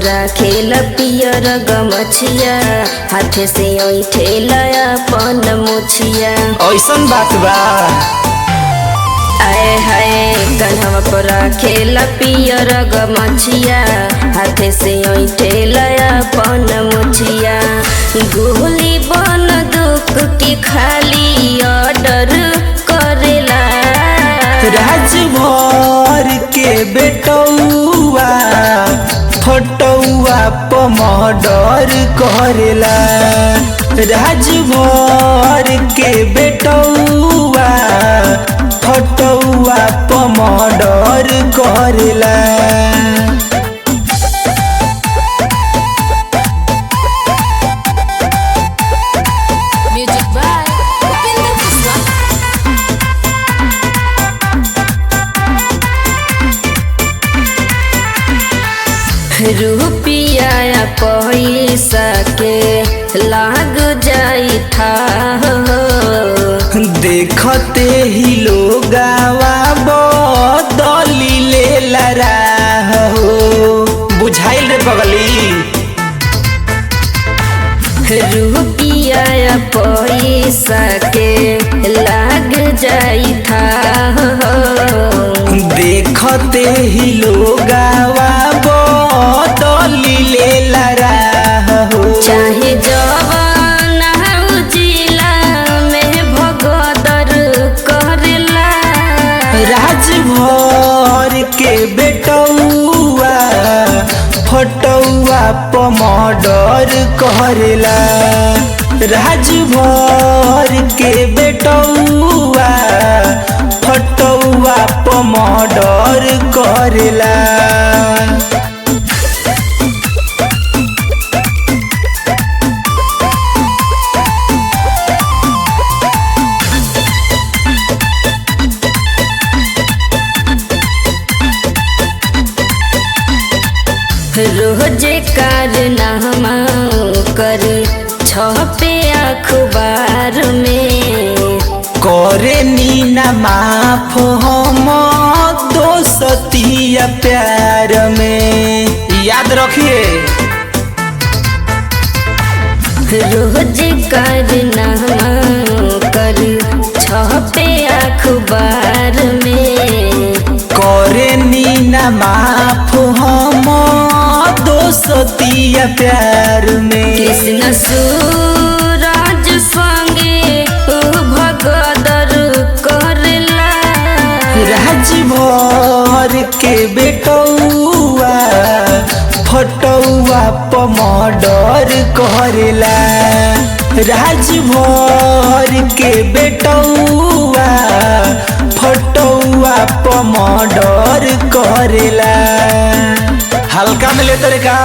परा खेल पियर गमछिया हाथे से ठेला अपन मुछिया। ऐसन बात बा आए हाय कन्हवा परा खेल पियर गमछिया हाथे से ठेला अपन मुछिया। गोली बन दुख के खाली ऑर्डर करेला राजभर के बेटौआ फटौआ प मर्डर करेला। राजभर के बेटौआ फटौआ प मर्डर करेला। रुपिया पैसा के लाग जाई था देखते ही लोगावा बदली ले लरा हो। बुझाइल रे बगली रुपिया पैसा के लाग जाई था देखते ही लोगावा बदली ले लरा हो। चाहे जवान जिला में भगदर करेला राजभर के बेटौआ फटौआ प मर्डर करेला। राजभर के बेटौआ फटौआ प मर्डर करेला। रोजे कारनामा कर छपे अखबार में करे नीना माफ हम दोस्तिया प्यार में। याद रखिए रोज कारनामा कर छपे अखबार में करे नीना माफ हम दोस्तिया प्यार में। कृष्ण सूरज संगे भगदर करेला राजभर के बेटौआ फटौआ प मर्डर करेला। राजभर के बेटौआ फटौआ प मर्डर करेला। हल्का में लेते रे का।